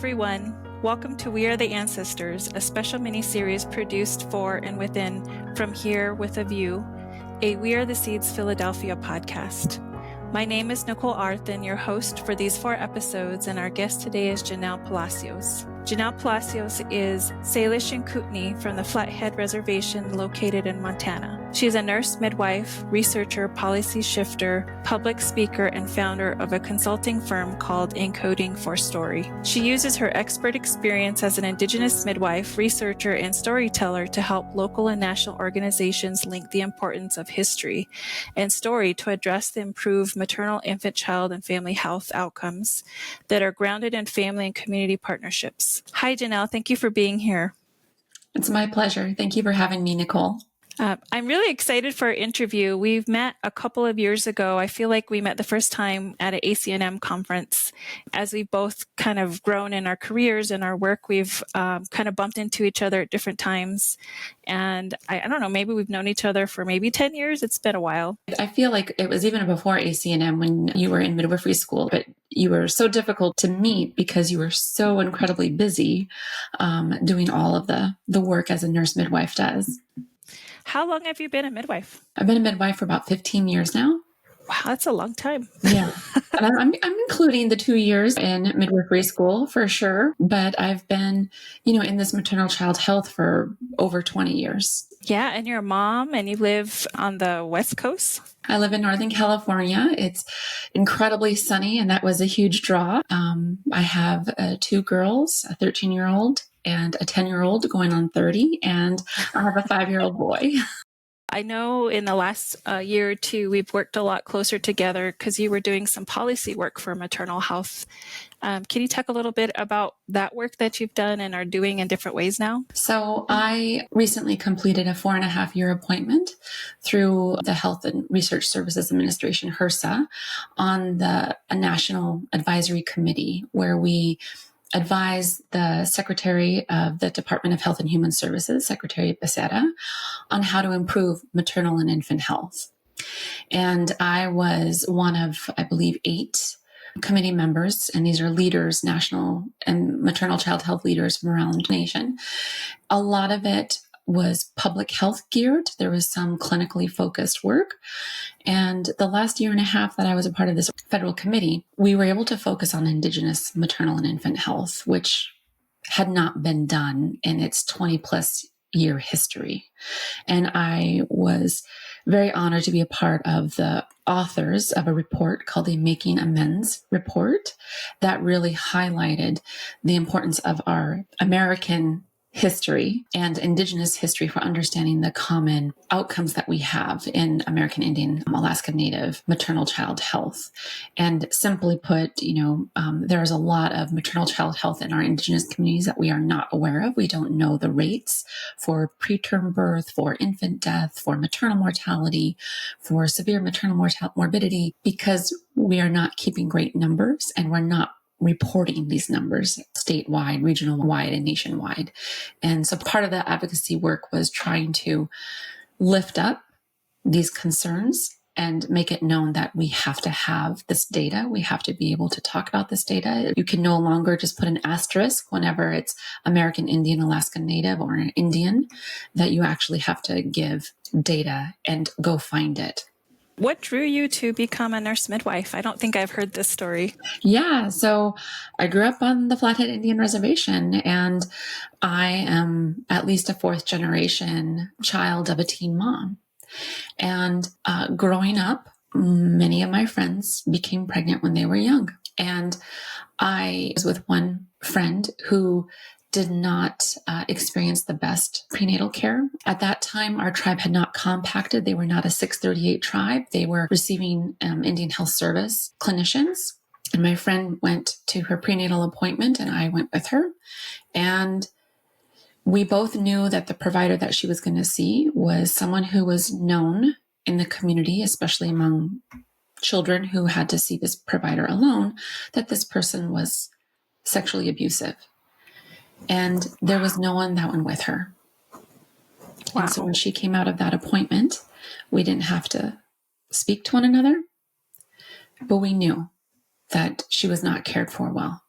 everyone. Welcome to We Are the Ancestors, a special mini-series produced for and within From Here with a View, a We Are the Seeds Philadelphia podcast. My name is Nicolle Arthun, your host for these 4 episodes, and our guest today is Janelle Palacios. Janelle Palacios is Salish and Kootenai from the Flathead Reservation located in Montana. She is a nurse, midwife, researcher, policy shifter, public speaker, and founder of a consulting firm called Encoding for Story. She uses her expert experience as an Indigenous midwife, researcher, and storyteller to help local and national organizations link the importance of history and story to address the improved maternal, infant, child, and family health outcomes that are grounded in family and community partnerships. Hi, Janelle. Thank you for being here. It's my pleasure. Thank you for having me, Nicolle. I'm really excited for our interview. We've met a couple of years ago. I feel like we met the first time at an ACNM conference. As we've both kind of grown in our careers and our work, we've kind of bumped into each other at different times. And I don't know, maybe we've known each other for maybe 10 years. It's been a while. I feel like it was even before ACNM when you were in midwifery school, but you were so difficult to meet because you were so incredibly busy doing all of the work as a nurse midwife does. How long have you been a midwife? I've been a midwife for about 15 years now. Wow, that's a long time. Yeah. And I'm including the 2 years in midwifery school for sure. But I've been, in this maternal child health for over 20 years. Yeah. And you're a mom and you live on the West Coast? I live in Northern California. It's incredibly sunny, and that was a huge draw. I have 2 girls, a 13-year-old and a 10-year-old going on 30, and I have a 5-year-old boy. I know in the last year or two, we've worked a lot closer together because you were doing some policy work for maternal health. Can you talk a little bit about that work that you've done and are doing in different ways now? So I recently completed a 4.5-year appointment through the Health and Research Services Administration, HRSA, on a national advisory committee where we advise the Secretary of the Department of Health and Human Services, Secretary Becerra, on how to improve maternal and infant health. And I was one of, I believe, 8 committee members, and these are leaders, national and maternal child health leaders from around the nation. A lot of it was public health geared. There was some clinically focused work. And the last 1.5 years that I was a part of this federal committee, we were able to focus on Indigenous maternal and infant health, which had not been done in its 20 plus year history. And I was very honored to be a part of the authors of a report called the Making Amends report that really highlighted the importance of our American history and Indigenous history for understanding the common outcomes that we have in American Indian, Alaska Native maternal child health. And simply put, there is a lot of maternal child health in our Indigenous communities that we are not aware of. We don't know the rates for preterm birth, for infant death, for maternal mortality, for severe maternal morbidity, because we are not keeping great numbers and we're not reporting these numbers statewide, regional wide, and nationwide. And so part of the advocacy work was trying to lift up these concerns and make it known that we have to have this data. We have to be able to talk about this data. You can no longer just put an asterisk whenever it's American Indian, Alaska Native, or an Indian, that you actually have to give data and go find it. What drew you to become a nurse midwife? I don't think I've heard this story. Yeah, so I grew up on the Flathead Indian Reservation, and I am at least a 4th generation child of a teen mom. And growing up, many of my friends became pregnant when they were young. And I was with one friend who did not experience the best prenatal care. At that time, our tribe had not compacted. They were not a 638 tribe. They were receiving Indian Health Service clinicians. And my friend went to her prenatal appointment, and I went with her. And we both knew that the provider that she was going to see was someone who was known in the community, especially among children who had to see this provider alone, that this person was sexually abusive. And there was no one that went with her. Wow. And so when she came out of that appointment, we didn't have to speak to one another, but we knew that she was not cared for well.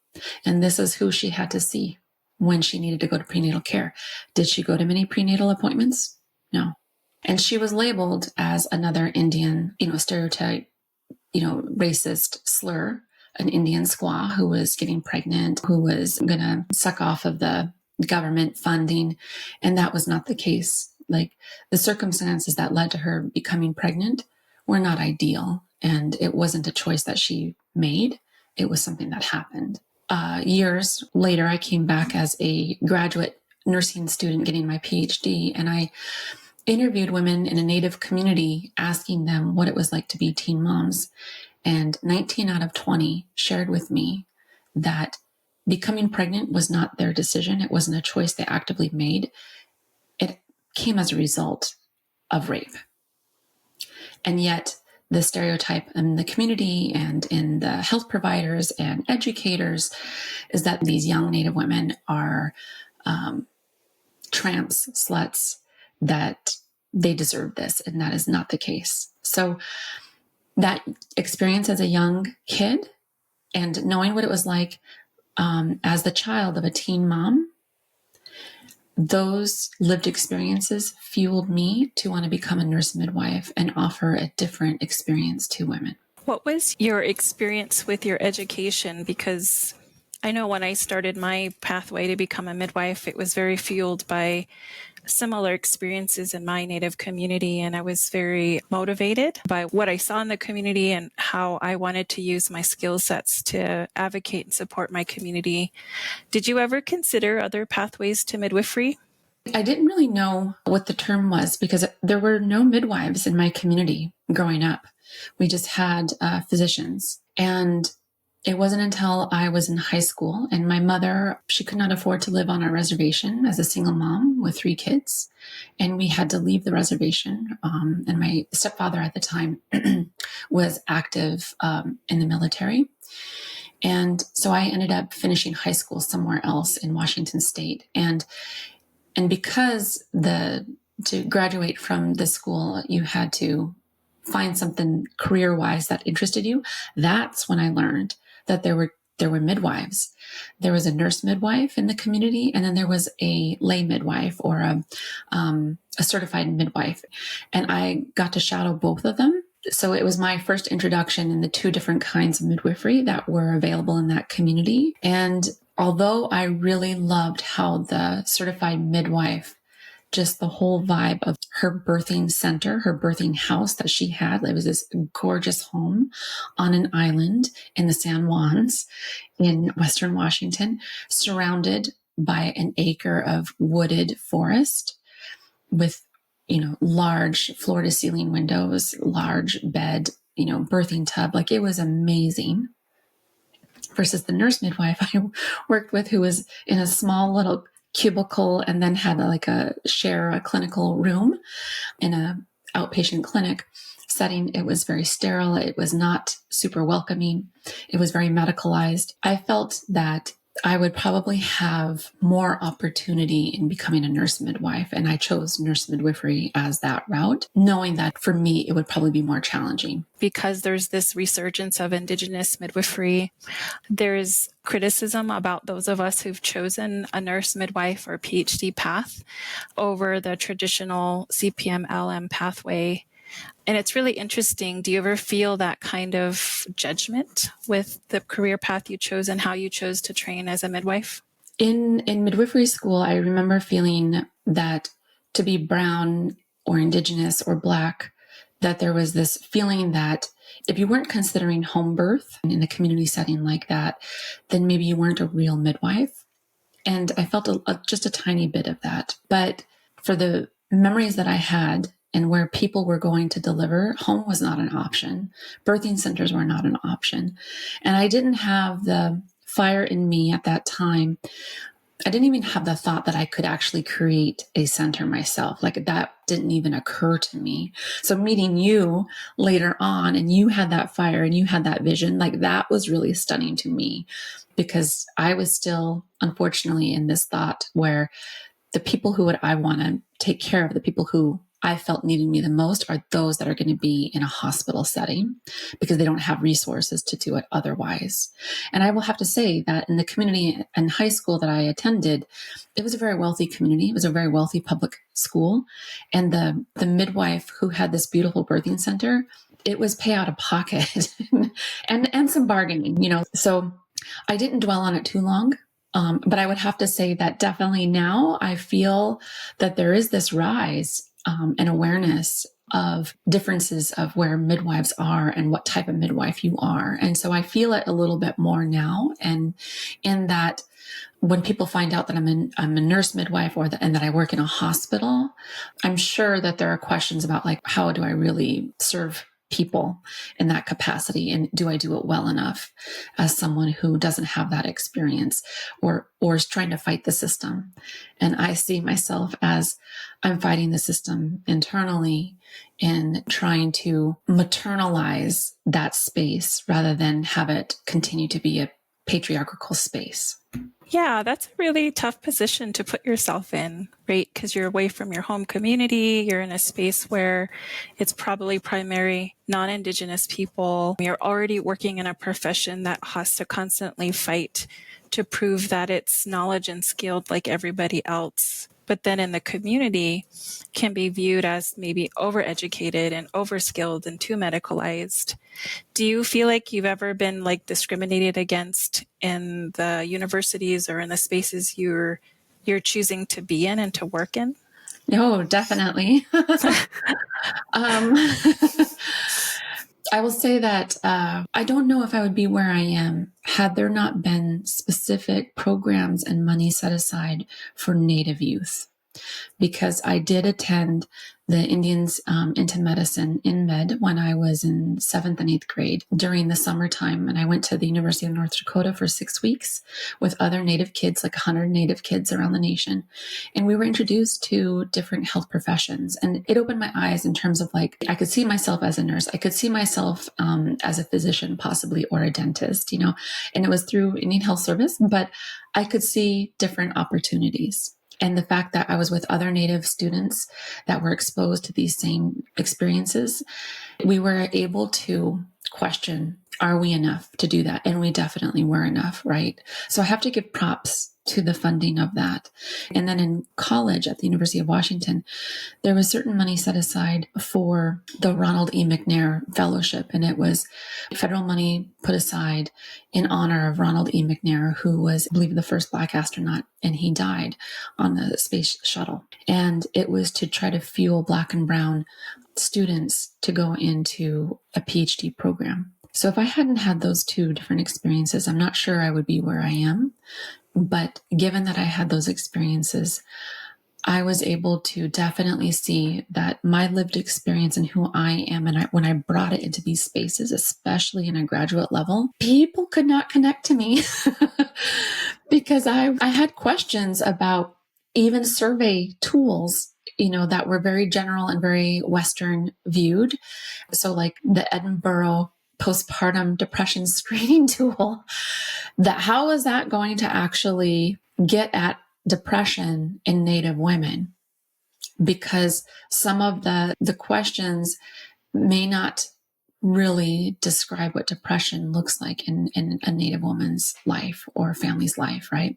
And this is who she had to see when she needed to go to prenatal care. Did she go to many prenatal appointments? No. And she was labeled as another Indian, stereotype, racist slur, an Indian squaw who was getting pregnant, who was going to suck off of the government funding. And that was not the case. Like, the circumstances that led to her becoming pregnant were not ideal. And it wasn't a choice that she made. It was something that happened. Years later, I came back as a graduate nursing student getting my PhD, and I interviewed women in a Native community, asking them what it was like to be teen moms. And 19 out of 20 shared with me that becoming pregnant was not their decision. It wasn't a choice they actively made. It came as a result of rape. And yet the stereotype in the community and in the health providers and educators is that these young Native women are tramps, sluts, that they deserve this. And that is not the case. So that experience as a young kid and knowing what it was like as the child of a teen mom, those lived experiences fueled me to want to become a nurse midwife and offer a different experience to women. What was your experience with your education? Because I know when I started my pathway to become a midwife, it was very fueled by similar experiences in my Native community, and I was very motivated by what I saw in the community and how I wanted to use my skill sets to advocate and support my community. Did you ever consider other pathways to midwifery? I didn't really know what the term was because there were no midwives in my community growing up. We just had physicians. And it wasn't until I was in high school and my mother, she could not afford to live on our reservation as a single mom with 3 kids. And we had to leave the reservation. And my stepfather at the time was active in the military. And so I ended up finishing high school somewhere else in Washington State. And because to graduate from the school, you had to find something career-wise that interested you. That's when I learned that there were midwives. There was a nurse midwife in the community, and then there was a lay midwife or a certified midwife. And I got to shadow both of them. So it was my first introduction in the 2 different kinds of midwifery that were available in that community. And although I really loved how the certified midwife, just the whole vibe of her birthing center, her birthing house that she had, it was this gorgeous home on an island in the San Juans in Western Washington, surrounded by an acre of wooded forest with, large floor to ceiling windows, large bed, birthing tub. Like, it was amazing. Versus the nurse midwife I worked with, who was in a small little cubicle and then had a clinical room in a outpatient clinic setting. It was very sterile. It was not super welcoming. It was very medicalized. I felt that I would probably have more opportunity in becoming a nurse midwife, and I chose nurse midwifery as that route, knowing that for me, it would probably be more challenging. Because there's this resurgence of Indigenous midwifery, there's criticism about those of us who've chosen a nurse midwife or PhD path over the traditional CPM-LM pathway. And it's really interesting. Do you ever feel that kind of judgment with the career path you chose and how you chose to train as a midwife? In midwifery school, I remember feeling that to be brown or Indigenous or Black, that there was this feeling that if you weren't considering home birth in a community setting like that, then maybe you weren't a real midwife. And I felt just a tiny bit of that. But for the memories that I had and where people were going to deliver, home was not an option. Birthing centers were not an option. And I didn't have the fire in me at that time. I didn't even have the thought that I could actually create a center myself. Like, that didn't even occur to me. So meeting you later on, and you had that fire and you had that vision, like, that was really stunning to me, because I was still, unfortunately, in this thought where the people who would I want to take care of, the people who I felt needed me the most are those that are going to be in a hospital setting because they don't have resources to do it otherwise. And I will have to say that in the community and high school that I attended, it was a very wealthy community. It was a very wealthy public school. And the midwife who had this beautiful birthing center, it was pay out of pocket and some bargaining, So I didn't dwell on it too long. But I would have to say that definitely now I feel that there is this rise and awareness of differences of where midwives are and what type of midwife you are. And so I feel it a little bit more now. And in that, when people find out that I'm a nurse midwife and that I work in a hospital, I'm sure that there are questions about like, how do I really serve people in that capacity? And do I do it well enough as someone who doesn't have that experience or is trying to fight the system? And I see myself as I'm fighting the system internally and trying to maternalize that space rather than have it continue to be a patriarchal space. Yeah, that's a really tough position to put yourself in, right? Because you're away from your home community. You're in a space where it's probably primary non-Indigenous people. You're already working in a profession that has to constantly fight to prove that it's knowledge and skilled like everybody else. But then in the community can be viewed as maybe overeducated and overskilled and too medicalized. Do you feel like you've ever been like discriminated against in the universities or in the spaces you're choosing to be in and to work in? No, definitely. I will say that I don't know if I would be where I am had there not been specific programs and money set aside for Native youth. Because I did attend the Indians into Medicine in Med when I was in 7th and 8th grade during the summertime. And I went to the University of North Dakota for 6 weeks with other Native kids, like 100 Native kids around the nation. And we were introduced to different health professions. And it opened my eyes in terms of like, I could see myself as a nurse. I could see myself as a physician possibly, or a dentist, and it was through Indian Health Service, but I could see different opportunities. And the fact that I was with other Native students that were exposed to these same experiences, we were able to question, are we enough to do that? And we definitely were enough, right? So I have to give props to the funding of that. And then in college at the University of Washington, there was certain money set aside for the Ronald E. McNair Fellowship. And it was federal money put aside in honor of Ronald E. McNair, who was, I believe, the first Black astronaut, and he died on the space shuttle. And it was to try to fuel Black and Brown students to go into a PhD program. So if I hadn't had those two different experiences, I'm not sure I would be where I am. But given that I had those experiences, I was able to definitely see that my lived experience and who I am, and when I brought it into these spaces, especially in a graduate level, people could not connect to me because I had questions about even survey tools, that were very general and very Western viewed. So like the Edinburgh postpartum depression screening tool, how is that going to actually get at depression in Native women? Because some of the questions may not really describe what depression looks like in a Native woman's life or family's life, right?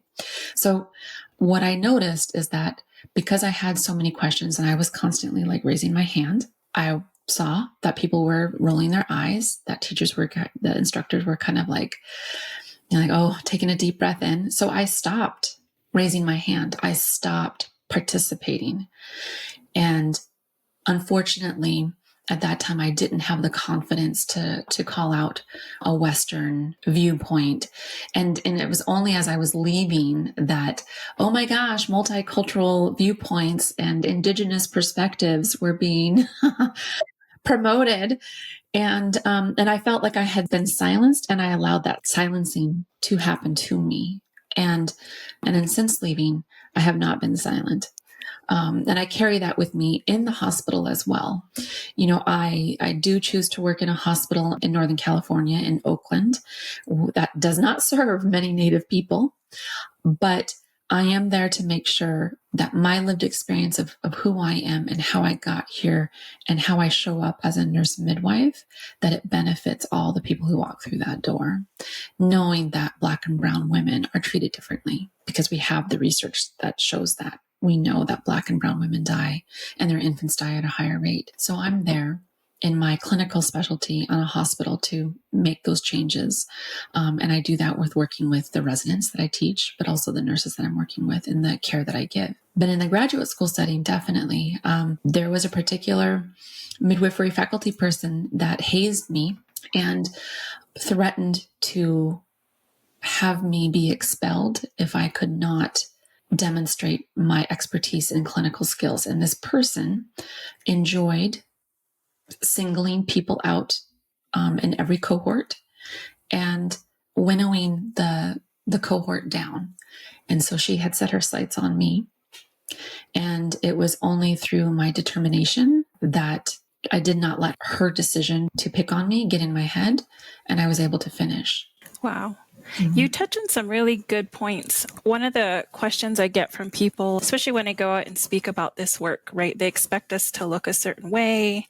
So what I noticed is that because I had so many questions and I was constantly like raising my hand, I saw that people were rolling their eyes, that the instructors were kind of like, oh, taking a deep breath in. So I stopped raising my hand. I stopped participating. And unfortunately, at that time, I didn't have the confidence to call out a Western viewpoint. And it was only as I was leaving that, oh my gosh, multicultural viewpoints and Indigenous perspectives were being promoted. And I felt like I had been silenced, and I allowed that silencing to happen to me. And then since leaving, I have not been silent. And I carry that with me in the hospital as well. I do choose to work in a hospital in Northern California, in Oakland, that does not serve many Native people, but I am there to make sure that my lived experience of who I am and how I got here and how I show up as a nurse midwife, that it benefits all the people who walk through that door, knowing that Black and brown women are treated differently because we have the research that shows that. We know that Black and brown women die and their infants die at a higher rate. So I'm there in my clinical specialty on a hospital to make those changes. And I do that with working with the residents that I teach, but also the nurses that I'm working with in the care that I give. But in the graduate school setting, definitely, there was a particular midwifery faculty person that hazed me and threatened to have me be expelled if I could not demonstrate my expertise in clinical skills. And this person enjoyed singling people out in every cohort and winnowing the cohort down. And so she had set her sights on me. And it was only through my determination that I did not let her decision to pick on me get in my head, and I was able to finish. Wow. You touch on some really good points. One of the questions I get from people, especially when I go out and speak about this work, right? They expect us to look a certain way,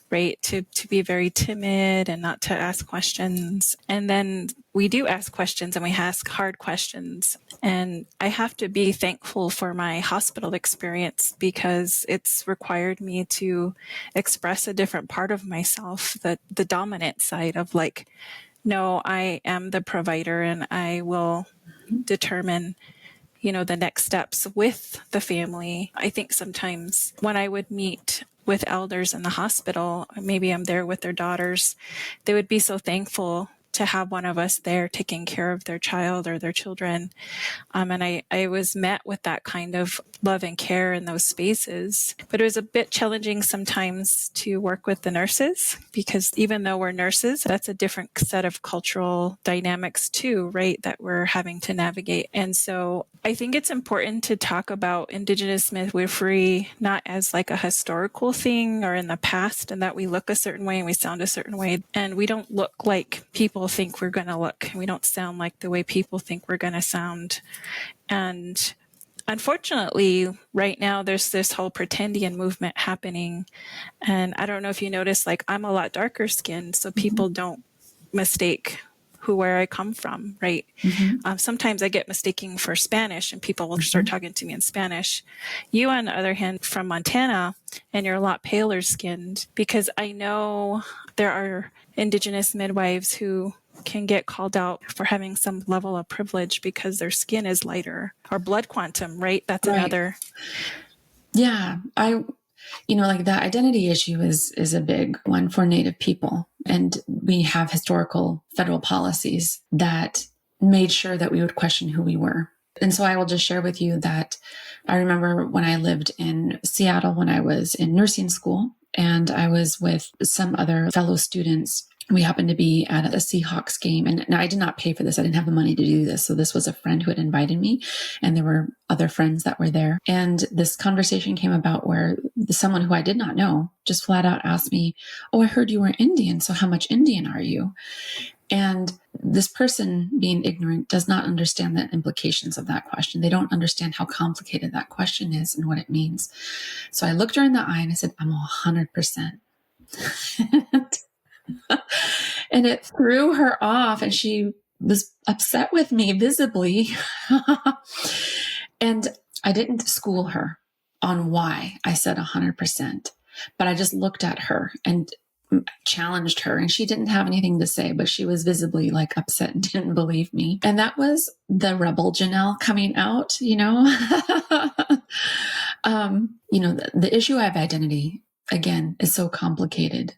right? To be very timid and not to ask questions. And then we do ask questions and we ask hard questions. And I have to be thankful for my hospital experience because it's required me to express a different part of myself, the dominant side of like, no, I am the provider and I will determine, the next steps with the family. I think sometimes when I would meet with elders in the hospital, maybe I'm there with their daughters, they would be so thankful to have one of us there taking care of their child or their children. And I was met with that kind of love and care in those spaces. But it was a bit challenging sometimes to work with the nurses because even though we're nurses, that's a different set of cultural dynamics too, right, that we're having to navigate. And so I think it's important to talk about Indigenous midwifery not as like a historical thing or in the past and that we look a certain way and we sound a certain way and we don't look like people think we're going to look. We don't sound like the way people think we're going to sound. And unfortunately, right now, there's this whole pretendian movement happening. And I don't know if you notice, like, I'm a lot darker skinned, so people don't mistake where I come from, right? Sometimes I get mistaken for Spanish and people will start talking to me in Spanish. You, on the other hand, from Montana, and you're a lot paler skinned because I know there are Indigenous midwives who can get called out for having some level of privilege because their skin is lighter or blood quantum, right? That's right. Another. Yeah. Like that identity issue is a big one for Native people. And we have historical federal policies that made sure that we would question who we were. And so I will just share with you that I remember when I lived in Seattle when I was in nursing school and I was with some other fellow students. We happened to be at a Seahawks game. And now I did not pay for this. I didn't have the money to do this. So this was a friend who had invited me and there were other friends that were there. And this conversation came about where someone who I did not know just flat out asked me, "Oh, I heard you were Indian. So how much Indian are you?" And this person, being ignorant, does not understand the implications of that question. They don't understand how complicated that question is and what it means. So I looked her in the eye and I said, "I'm 100%. And it threw her off and she was upset with me visibly. And I didn't school her on why I said 100%, but I just looked at her and challenged her and she didn't have anything to say, but she was visibly like upset and didn't believe me. And that was the rebel Janelle coming out, the issue of identity, again, is so complicated.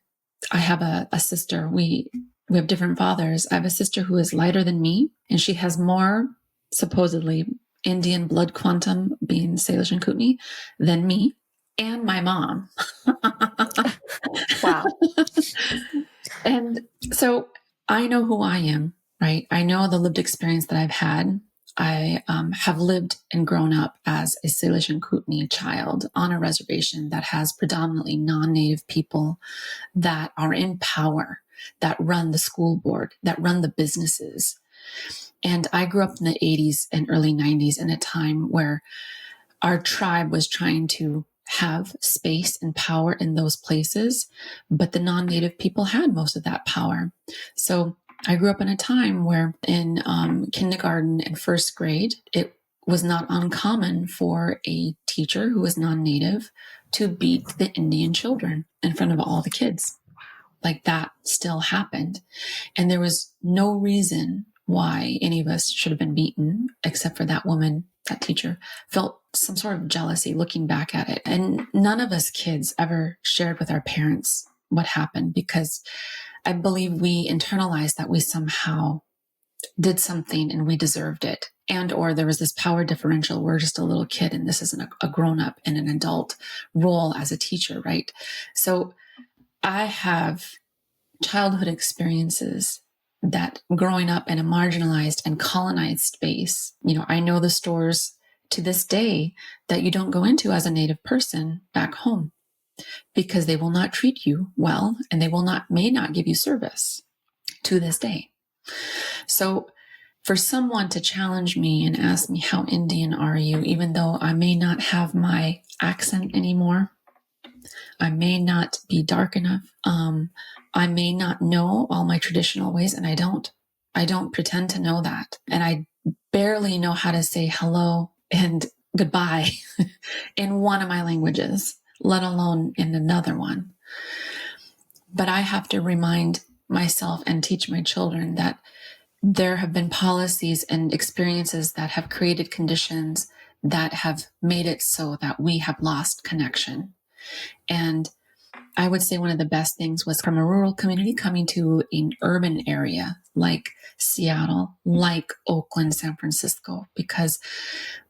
I have a sister. We have different fathers. I have a sister who is lighter than me, and she has more supposedly Indian blood quantum, being Salish and Kootenai, than me and my mom. Wow. And so I know who I am, right? I know the lived experience that I've had. I have lived and grown up as a Salish and Kootenai child on a reservation that has predominantly non-Native people that are in power, that run the school board, that run the businesses. And I grew up in the 80s and early 90s in a time where our tribe was trying to have space and power in those places, but the non-Native people had most of that power. So I grew up in a time where in kindergarten and first grade, it was not uncommon for a teacher who was non-Native to beat the Indian children in front of all the kids. Like that still happened. And there was no reason why any of us should have been beaten, except for that woman, that teacher, felt some sort of jealousy looking back at it. And none of us kids ever shared with our parents what happened, because I believe we internalized that we somehow did something and we deserved it. And or there was this power differential. We're just a little kid and this isn't a grown-up in an adult role as a teacher, right? So I have childhood experiences that growing up in a marginalized and colonized space, I know the stores to this day that you don't go into as a Native person back home because they will not treat you well and they may not give you service to this day. So for someone to challenge me and ask me, how Indian are you, even though I may not have my accent anymore, I may not be dark enough, I may not know all my traditional ways, and I don't pretend to know that. And I barely know how to say hello and goodbye in one of my languages, let alone in another one. But I have to remind myself and teach my children that there have been policies and experiences that have created conditions that have made it so that we have lost connection. And I would say one of the best things was from a rural community coming to an urban area like Seattle, like Oakland, San Francisco, because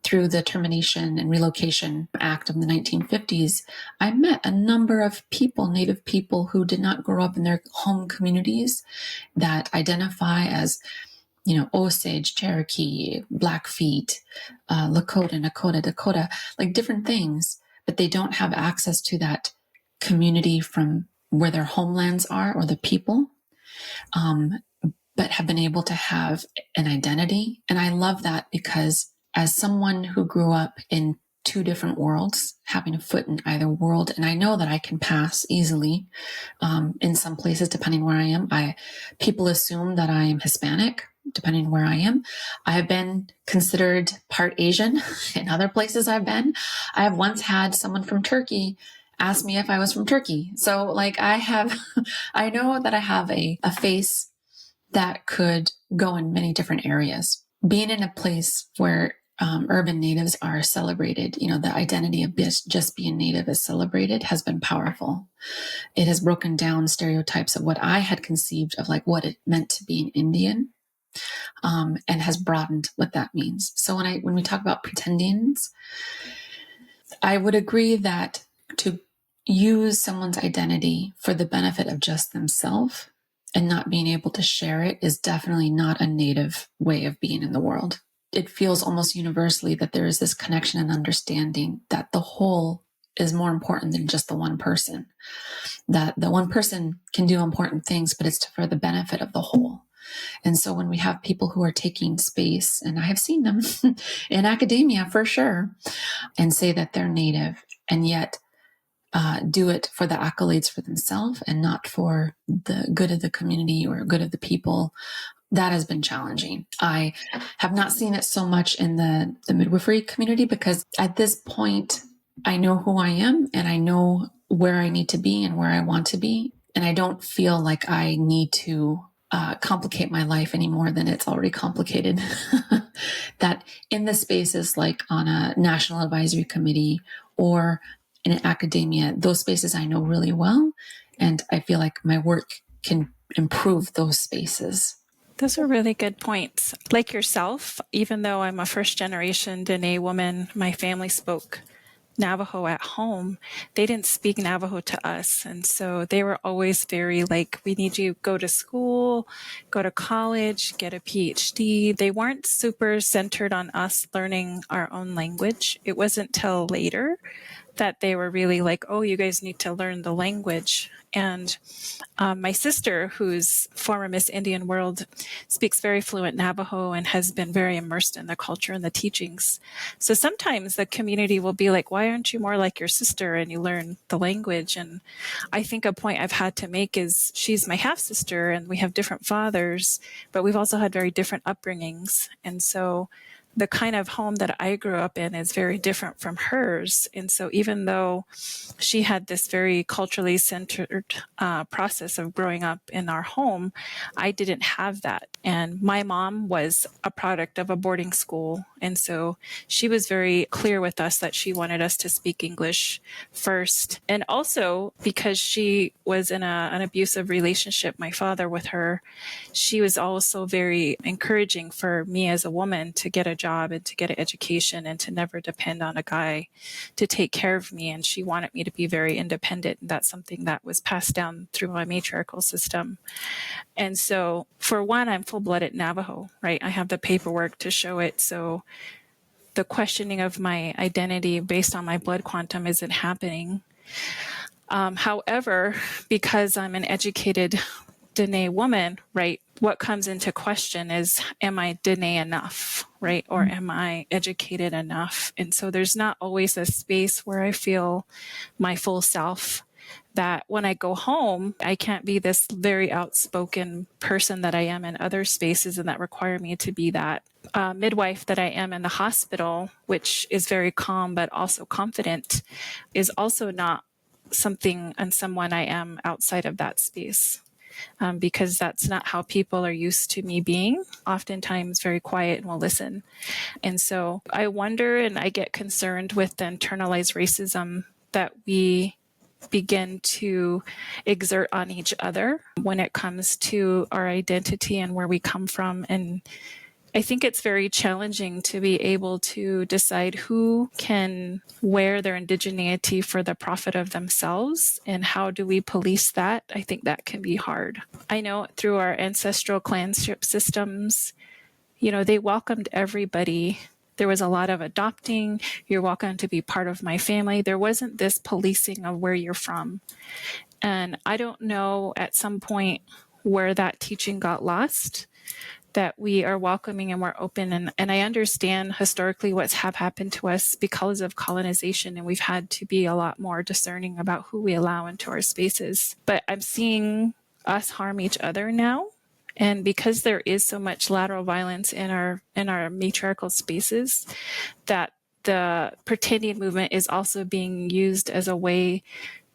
through the Termination and Relocation Act of the 1950s, I met a number of people, Native people, who did not grow up in their home communities that identify as, Osage, Cherokee, Blackfeet, Lakota, Nakota, Dakota, like different things, but they don't have access to that community from where their homelands are or the people, but have been able to have an identity. And I love that because as someone who grew up in two different worlds, having a foot in either world, and I know that I can pass easily in some places, depending where I am. People assume that I am Hispanic, depending where I am. I have been considered part Asian in other places I've been. I have once had someone from Turkey ask me if I was from Turkey. So I know that I have a face that could go in many different areas. Being in a place where urban natives are celebrated, the identity of just being Native is celebrated, has been powerful. It has broken down stereotypes of what I had conceived of, like what it meant to be an Indian, and has broadened what that means. So when we talk about pretendings, I would agree that to use someone's identity for the benefit of just themselves and not being able to share it is definitely not a Native way of being in the world. It feels almost universally that there is this connection and understanding that the whole is more important than just the one person, that the one person can do important things, but it's for the benefit of the whole. And so when we have people who are taking space, and I have seen them in academia for sure, and say that they're Native and yet do it for the accolades for themselves and not for the good of the community or good of the people, that has been challenging. I have not seen it so much in the midwifery community because at this point, I know who I am and I know where I need to be and where I want to be. And I don't feel like I need to complicate my life any more than it's already complicated. That in the spaces like on a national advisory committee or in academia, those spaces I know really well. And I feel like my work can improve those spaces. Those are really good points. Like yourself, even though I'm a first generation Diné woman, my family spoke Navajo at home. They didn't speak Navajo to us. And so they were always very like, we need you to go to school, go to college, get a PhD. They weren't super centered on us learning our own language. It wasn't till later that they were really like, oh, you guys need to learn the language. And my sister, who's former Miss Indian World, speaks very fluent Navajo and has been very immersed in the culture and the teachings. So sometimes the community will be like, why aren't you more like your sister and you learn the language? And I think a point I've had to make is she's my half sister and we have different fathers, but we've also had very different upbringings. And so the kind of home that I grew up in is very different from hers. And so even though she had this very culturally centered process of growing up in our home, I didn't have that. And my mom was a product of a boarding school. And so she was very clear with us that she wanted us to speak English first. And also because she was in an abusive relationship, my father with her, she was also very encouraging for me as a woman to get a job and to get an education and to never depend on a guy to take care of me. And she wanted me to be very independent. And that's something that was passed down through my matriarchal system. And so for one, I'm full-blooded Navajo, right? I have the paperwork to show it. So the questioning of my identity based on my blood quantum isn't happening. However, because I'm an educated Diné woman, right, what comes into question is, am I Diné enough, right? Or am I educated enough? And so there's not always a space where I feel my full self, that when I go home, I can't be this very outspoken person that I am in other spaces and that require me to be that midwife that I am in the hospital, which is very calm but also confident, is also not something and someone I am outside of that space. Because that's not how people are used to me being, oftentimes very quiet and will listen. And so I wonder and I get concerned with the internalized racism that we begin to exert on each other when it comes to our identity and where we come from. And I think it's very challenging to be able to decide who can wear their indigeneity for the profit of themselves and how do we police that. I think that can be hard. I know through our ancestral clanship systems, they welcomed everybody. There was a lot of adopting. You're welcome to be part of my family. There wasn't this policing of where you're from. And I don't know at some point where that teaching got lost, that we are welcoming and we're open. And I understand historically what's happened to us because of colonization, and we've had to be a lot more discerning about who we allow into our spaces. But I'm seeing us harm each other now. And because there is so much lateral violence in our matriarchal spaces, that the pretending movement is also being used as a way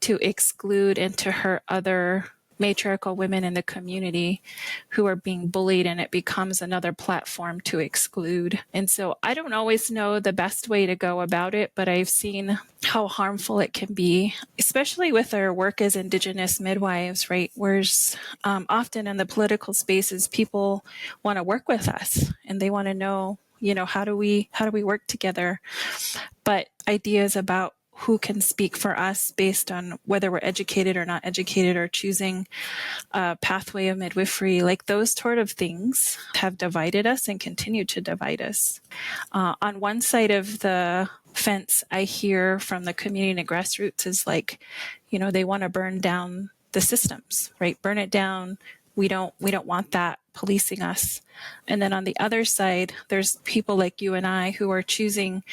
to exclude and to hurt other matriarchal women in the community who are being bullied, and it becomes another platform to exclude. And so I don't always know the best way to go about it, but I've seen how harmful it can be, especially with our work as Indigenous midwives, right? Whereas often in the political spaces, people want to work with us and they want to know, how do we work together? But ideas about who can speak for us based on whether we're educated or not educated or choosing a pathway of midwifery, like those sort of things have divided us and continue to divide us. On one side of the fence, I hear from the community and the grassroots is like, they want to burn down the systems, right? Burn it down. We don't want that policing us. And then on the other side, there's people like you and I who are choosing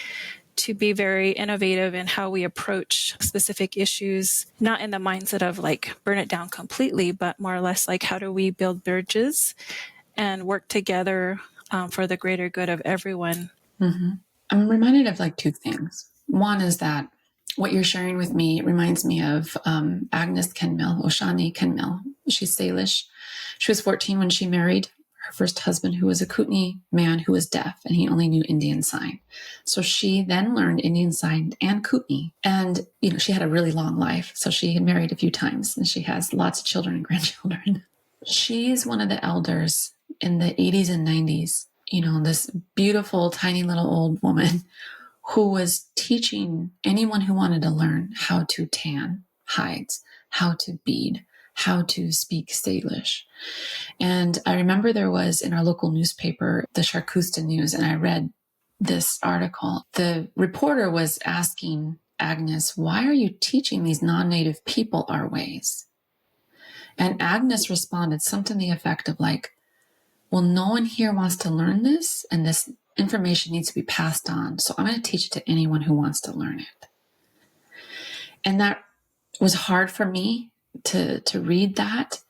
to be very innovative in how we approach specific issues, not in the mindset of like burn it down completely, but more or less like how do we build bridges and work together for the greater good of everyone. Mm-hmm. I'm reminded of like two things. One is that what you're sharing with me reminds me of Agnes Kenmill, Oshani Kenmill. She's Salish. She was 14 when she married her first husband, who was a Kootenai man who was deaf, and he only knew Indian Sign. So she then learned Indian Sign and Kootenai. And, she had a really long life. So she had married a few times, and she has lots of children and grandchildren. She's one of the elders in the 80s and 90s, this beautiful, tiny little old woman who was teaching anyone who wanted to learn how to tan hides, how to bead, how to speak Salish. And I remember there was in our local newspaper, the Charcusta News, and I read this article. The reporter was asking Agnes, why are you teaching these non-native people our ways? And Agnes responded something to the effect of like, well, no one here wants to learn this, and this information needs to be passed on. So I'm going to teach it to anyone who wants to learn it. And that was hard for me to read that,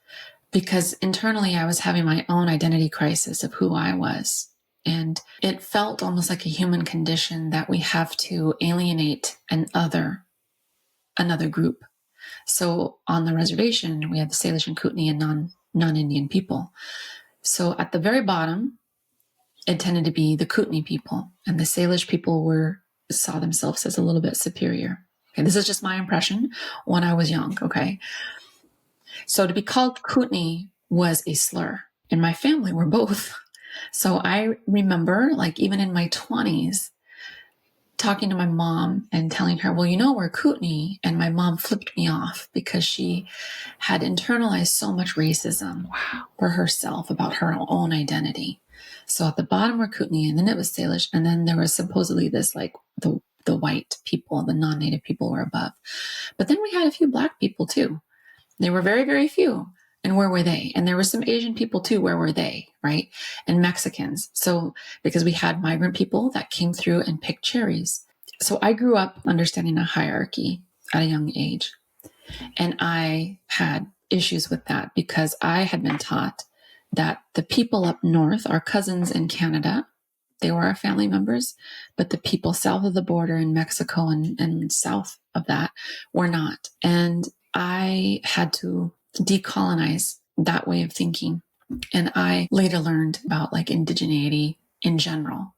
because internally I was having my own identity crisis of who I was. And it felt almost like a human condition that we have to alienate another group. So on the reservation, we have the Salish and Kootenai and non-Indian people. So at the very bottom, it tended to be the Kootenai people, and the Salish people saw themselves as a little bit superior. Okay, this is just my impression when I was young, okay? So to be called Kootenai was a slur, and my family were both. So I remember, like, even in my 20s, talking to my mom and telling her, well, we're Kootenai. And my mom flipped me off because she had internalized so much racism for herself about her own identity. So at the bottom were Kootenai, and then it was Salish, and then there was supposedly this, like, the white people, the non-native people were above. But then we had a few Black people too. They were very, very few. And where were they? And there were some Asian people too. Where were they? Right? And Mexicans. So because we had migrant people that came through and picked cherries. So I grew up understanding a hierarchy at a young age. And I had issues with that because I had been taught that the people up north, our cousins in Canada, they were our family members, but the people south of the border in Mexico and south of that were not. And I had to decolonize that way of thinking. And I later learned about like indigeneity in general.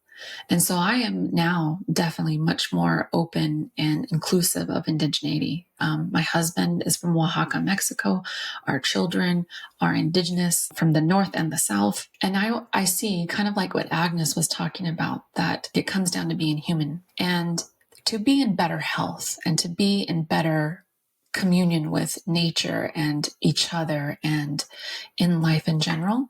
And so I am now definitely much more open and inclusive of indigeneity. My husband is from Oaxaca, Mexico. Our children are indigenous from the north and the south. And I see kind of like what Agnes was talking about, that it comes down to being human and to be in better health and to be in better communion with nature and each other and in life in general.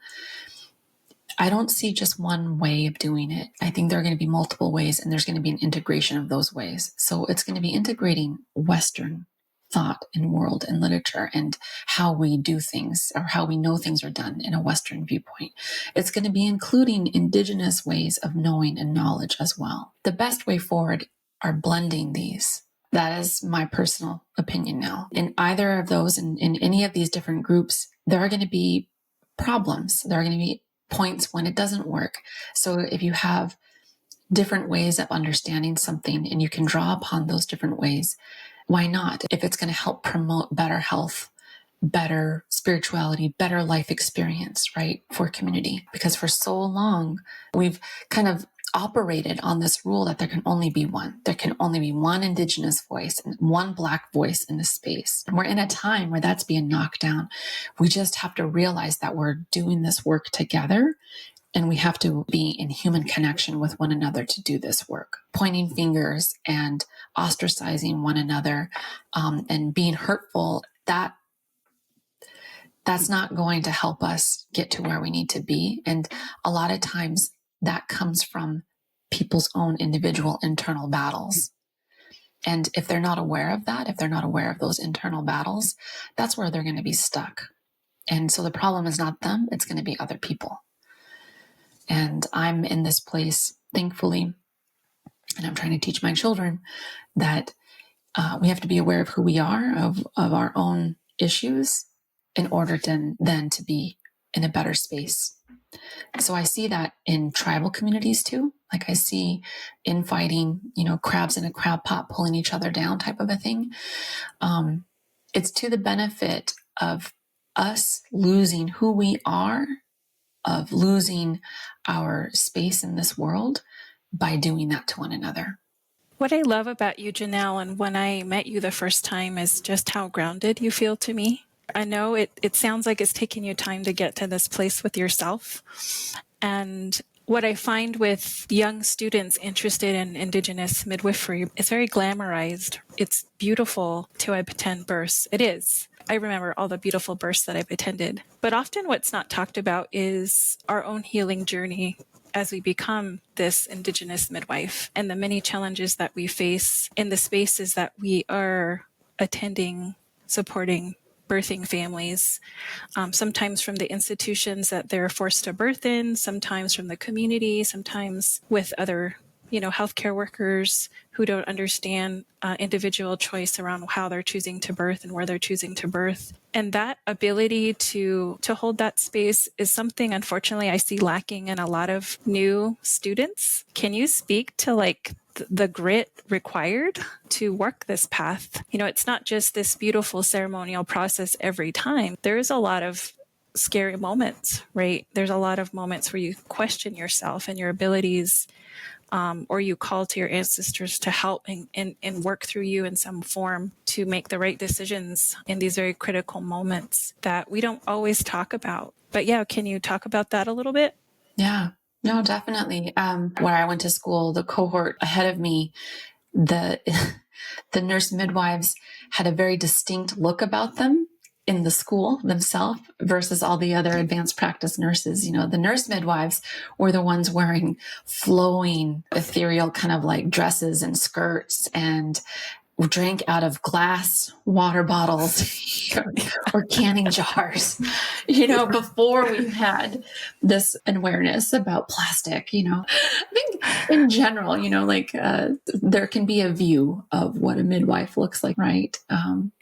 I don't see just one way of doing it. I think there are going to be multiple ways, and there's going to be an integration of those ways. So it's going to be integrating Western thought and world and literature and how we do things or how we know things are done in a Western viewpoint. It's going to be including indigenous ways of knowing and knowledge as well. The best way forward are blending these. That is my personal opinion now. In either of those, in any of these different groups, there are going to be problems. There are going to be points when it doesn't work. So if you have different ways of understanding something and you can draw upon those different ways, why not? If it's going to help promote better health, better spirituality, better life experience, right, for community. Because for so long, we've kind of operated on this rule that there can only be one. There can only be one Indigenous voice and one Black voice in the space. And we're in a time where that's being knocked down. We just have to realize that we're doing this work together, and we have to be in human connection with one another to do this work. Pointing fingers and ostracizing one another and being hurtful, that's not going to help us get to where we need to be. And a lot of times that comes from people's own individual internal battles. And if they're not aware of that, if they're not aware of those internal battles, that's where they're going to be stuck. And so the problem is not them, it's going to be other people. And I'm in this place, thankfully, and I'm trying to teach my children that we have to be aware of who we are, of our own issues, in order to then to be in a better space. So I see that in tribal communities too. Like I see infighting, crabs in a crab pot pulling each other down type of a thing. It's to the benefit of us losing who we are, of losing our space in this world by doing that to one another. What I love about you, Janelle, and when I met you the first time, is just how grounded you feel to me. I know it sounds like it's taken you time to get to this place with yourself. And what I find with young students interested in Indigenous midwifery, it's very glamorized. It's beautiful to attend births. It is. I remember all the beautiful births that I've attended. But often what's not talked about is our own healing journey as we become this Indigenous midwife and the many challenges that we face in the spaces that we are attending, supporting, birthing families, sometimes from the institutions that they're forced to birth in, sometimes from the community, sometimes with other healthcare workers who don't understand individual choice around how they're choosing to birth and where they're choosing to birth. And that ability to hold that space is something, unfortunately, I see lacking in a lot of new students. Can you speak to the grit required to work this path? It's not just this beautiful ceremonial process every time. There's a lot of scary moments, right? There's a lot of moments where you question yourself and your abilities, or you call to your ancestors to help and work through you in some form to make the right decisions in these very critical moments that we don't always talk about. But yeah, can you talk about that a little bit? Yeah, no, definitely. Where I went to school, the cohort ahead of me, the nurse midwives had a very distinct look about them in the school themselves versus all the other advanced practice nurses. The nurse midwives were the ones wearing flowing, ethereal kind of like dresses and skirts and drank out of glass water bottles or canning jars, before we had this awareness about plastic. I think in general, there can be a view of what a midwife looks like, right?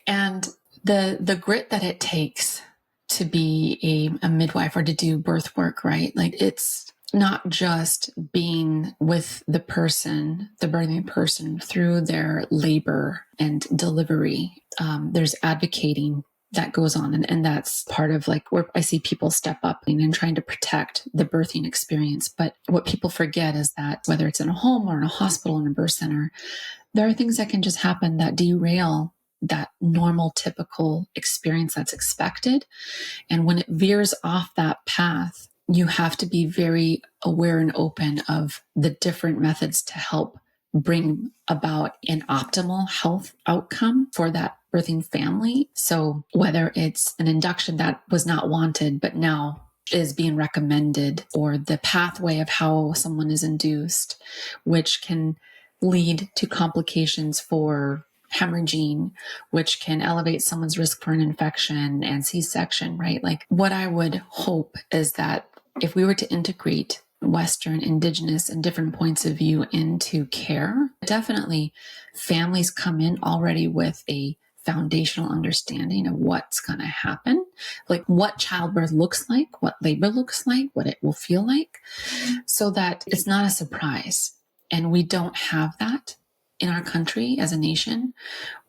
And the grit that it takes to be a midwife or to do birth work, right? It's not just being with the person, the birthing person, through their labor and delivery. There's advocating that goes on. And that's part of where I see people step up and trying to protect the birthing experience. But what people forget is that whether it's in a home or in a hospital, in a birth center, there are things that can just happen that derail that normal, typical experience that's expected. And when it veers off that path, you have to be very aware and open of the different methods to help bring about an optimal health outcome for that birthing family. So whether it's an induction that was not wanted, but now is being recommended, or the pathway of how someone is induced, which can lead to complications for hemorrhaging, which can elevate someone's risk for an infection and C-section, right? What I would hope is that if we were to integrate Western, Indigenous, and different points of view into care, definitely families come in already with a foundational understanding of what's going to happen, what childbirth looks like, what labor looks like, what it will feel like, so that it's not a surprise. And we don't have that in our country as a nation.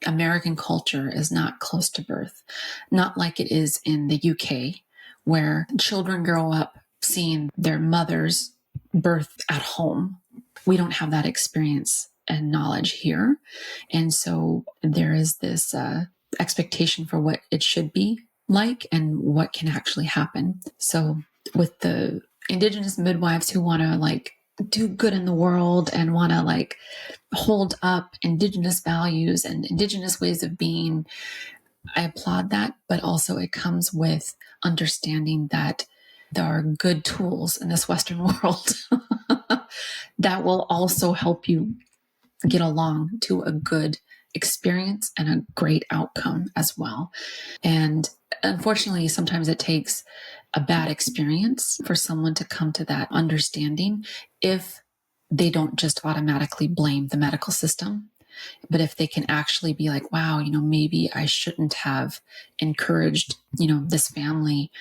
American culture is not close to birth, not like it is in the UK, where children grow up seeing their mothers birth at home. We don't have that experience and knowledge here. And so there is this expectation for what it should be like and what can actually happen. So with the Indigenous midwives who want to do good in the world and want to hold up Indigenous values and Indigenous ways of being, I applaud that. But also it comes with understanding that there are good tools in this Western world that will also help you get along to a good experience and a great outcome as well. And unfortunately, sometimes it takes a bad experience for someone to come to that understanding if they don't just automatically blame the medical system, but if they can actually be like, wow, maybe I shouldn't have encouraged, this family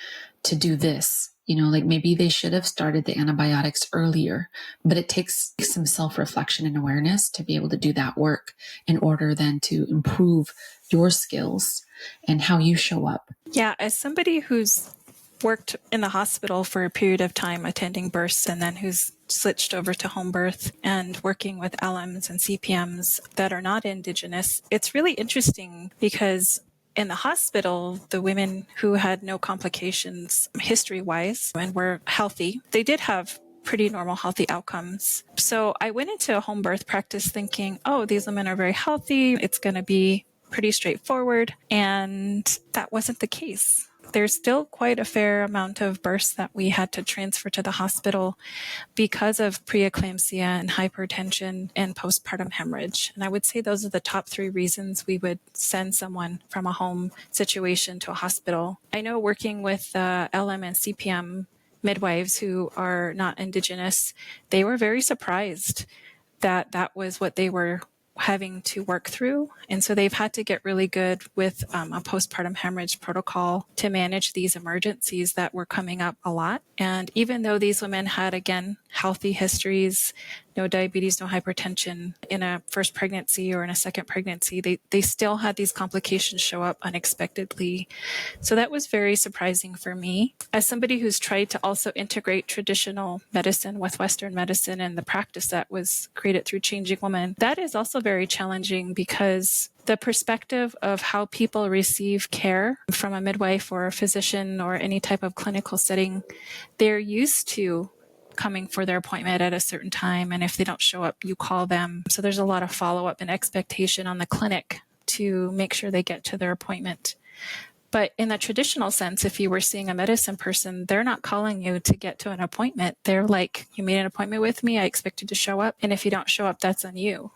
to do this. Maybe they should have started the antibiotics earlier, but it takes some self-reflection and awareness to be able to do that work in order then to improve your skills and how you show up. Yeah, as somebody who's worked in the hospital for a period of time attending births and then who's switched over to home birth and working with LMs and CPMs that are not Indigenous, it's really interesting because in the hospital, the women who had no complications history-wise and were healthy, they did have pretty normal healthy outcomes. So I went into a home birth practice thinking, oh, these women are very healthy. It's going to be pretty straightforward. And that wasn't the case. there's still quite a fair amount of births that we had to transfer to the hospital because of preeclampsia and hypertension and postpartum hemorrhage. And I would say those are the top 3 reasons we would send someone from a home situation to a hospital. I know working with LM and CPM midwives who are not Indigenous, they were very surprised that that was what they were having to work through. And so they've had to get really good with a postpartum hemorrhage protocol to manage these emergencies that were coming up a lot. And even though these women had, again, healthy histories, no diabetes, no hypertension in a first pregnancy or in a second pregnancy, they still had these complications show up unexpectedly. So that was very surprising for me. As somebody who's tried to also integrate traditional medicine with Western medicine and the practice that was created through Changing Woman, that is also very challenging because the perspective of how people receive care from a midwife or a physician or any type of clinical setting, they're used to coming for their appointment at a certain time. And if they don't show up, you call them. So there's a lot of follow-up and expectation on the clinic to make sure they get to their appointment. But in the traditional sense, if you were seeing a medicine person, they're not calling you to get to an appointment. They're like, you made an appointment with me, I expect you to show up. And if you don't show up, that's on you.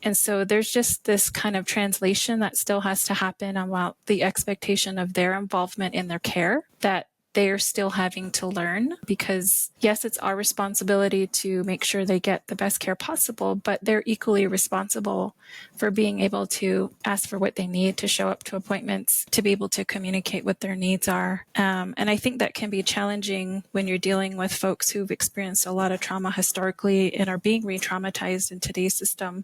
And so there's just this kind of translation that still has to happen about the expectation of their involvement in their care that they're still having to learn, because yes, it's our responsibility to make sure they get the best care possible, but they're equally responsible for being able to ask for what they need, to show up to appointments, to be able to communicate what their needs are. And I think that can be challenging when you're dealing with folks who've experienced a lot of trauma historically and are being re-traumatized in today's system,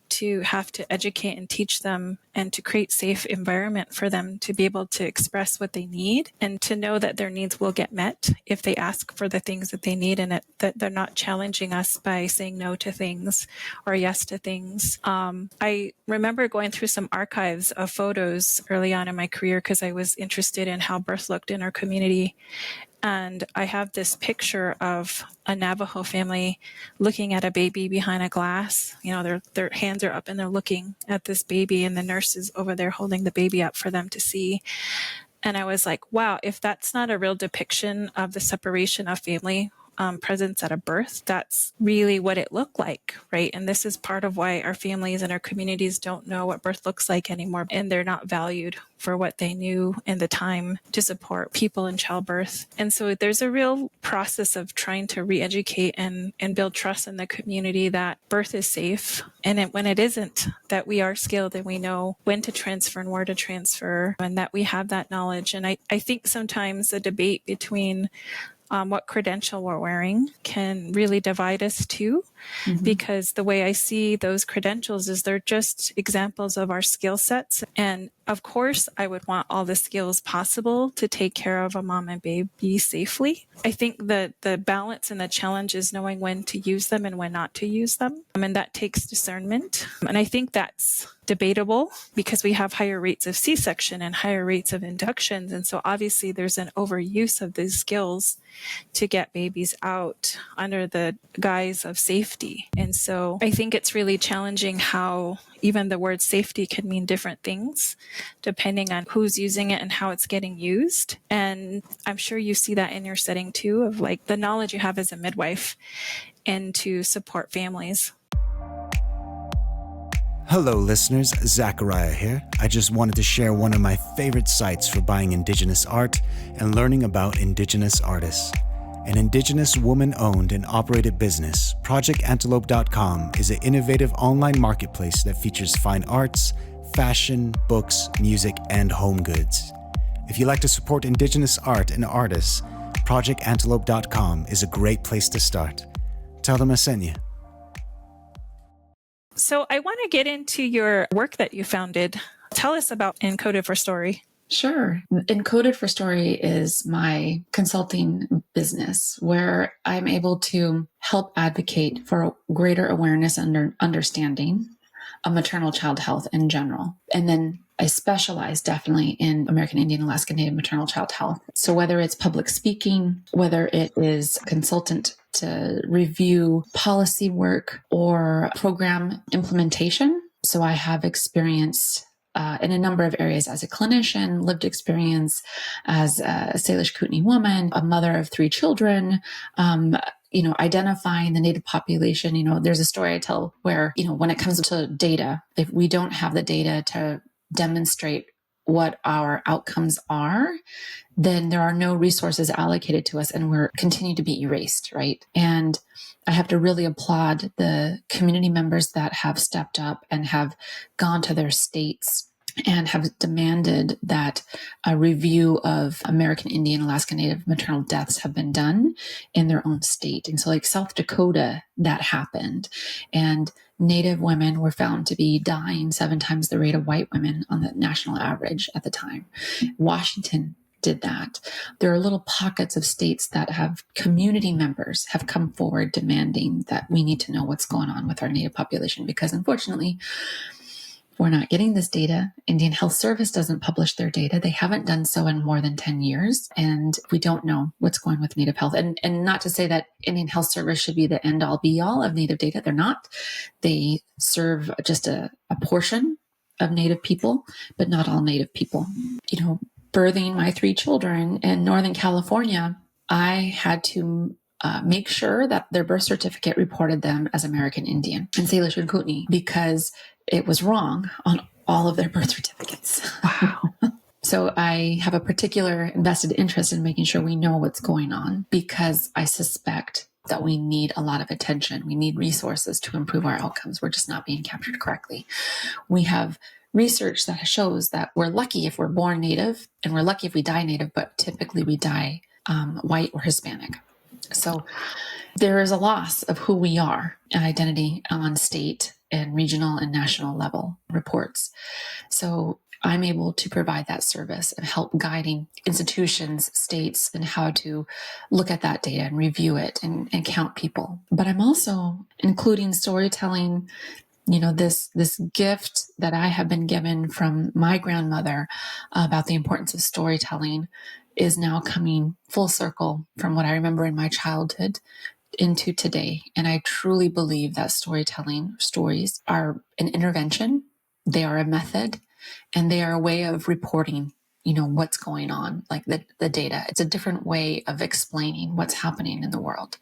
to have to educate and teach them and to create safe environment for them to be able to express what they need and to know that their needs will get met if they ask for the things that they need, and that they're not challenging us by saying no to things or yes to things. I remember going through some archives of photos early on in my career because I was interested in how birth looked in our community. And I have this picture of a Navajo family looking at a baby behind a glass. You know, their hands are up and they're looking at this baby, and the nurse is over there holding the baby up for them to see. And I was like, wow, if that's not a real depiction of the separation of family presence at a birth, that's really what it looked like, right? And this is part of why our families and our communities don't know what birth looks like anymore, and they're not valued for what they knew in the time to support people in childbirth. And so there's a real process of trying to re-educate and build trust in the community that birth is safe, and when it isn't, that we are skilled and we know when to transfer and where to transfer, and that we have that knowledge. And I think sometimes the debate between what credential we're wearing can really divide us too, because the way I see those credentials is they're just examples of our skill sets. And of course, I would want all the skills possible to take care of a mom and baby safely. I think that the balance and the challenge is knowing when to use them and when not to use them. And that takes discernment. And I think that's debatable because we have higher rates of C-section and higher rates of inductions. And so obviously there's an overuse of these skills to get babies out under the guise of safety. And so I think it's really challenging how even the word safety can mean different things depending on who's using it and how it's getting used. And I'm sure you see that in your setting too, of like the knowledge you have as a midwife and to support families. Hello listeners, Zachariah here. I just wanted to share one of my favorite sites for buying Indigenous art and learning about Indigenous artists. An Indigenous woman-owned and operated business, ProjectAntelope.com is an innovative online marketplace that features fine arts, fashion, books, music, and home goods. If you like to support Indigenous art and artists, ProjectAntelope.com is a great place to start. Tell them I sent you. So I want to get into your work that you founded. Tell us about Encoded for Story. Sure. Encoded for Story is my consulting business where I'm able to help advocate for greater awareness and understanding of maternal child health in general. And then I specialize definitely in American Indian, Alaska Native maternal child health. So whether it's public speaking, whether it is consultant to review policy work or program implementation. So I have experience in a number of areas as a clinician, lived experience as a Salish Kootenai woman, a mother of 3 children, identifying the Native population. There's a story I tell where, when it comes to data, if we don't have the data to demonstrate what our outcomes are, then there are no resources allocated to us and we're continue to be erased, right? And I have to really applaud the community members that have stepped up and have gone to their states and have demanded that a review of American Indian, Alaska Native maternal deaths have been done in their own state. And so like South Dakota, that happened. And Native women were found to be dying 7 times the rate of white women on the national average at the time. Washington did that. There are little pockets of states that have community members have come forward demanding that we need to know what's going on with our Native population, because unfortunately, we're not getting this data. Indian Health Service doesn't publish their data. They haven't done so in more than 10 years. And we don't know what's going on with Native health. And not to say that Indian Health Service should be the end all be all of Native data. They're not. They serve just a portion of Native people, but not all Native people. Birthing my 3 children in Northern California, I had to make sure that their birth certificate reported them as American Indian and Salish and Kootenai, because it was wrong on all of their birth certificates. Wow. So I have a particular invested interest in making sure we know what's going on, because I suspect that we need a lot of attention. We need resources to improve our outcomes. We're just not being captured correctly. We have research that shows that we're lucky if we're born Native and we're lucky if we die Native, but typically we die white or Hispanic. So there is a loss of who we are and identity on state and regional and national level reports. So I'm able to provide that service and help guiding institutions, states, and how to look at that data and review it and count people. But I'm also including storytelling. This gift that I have been given from my grandmother about the importance of storytelling is now coming full circle from what I remember in my childhood into today. And I truly believe that stories are an intervention. They are a method, and they are a way of reporting, what's going on, like the data. It's a different way of explaining what's happening in the world.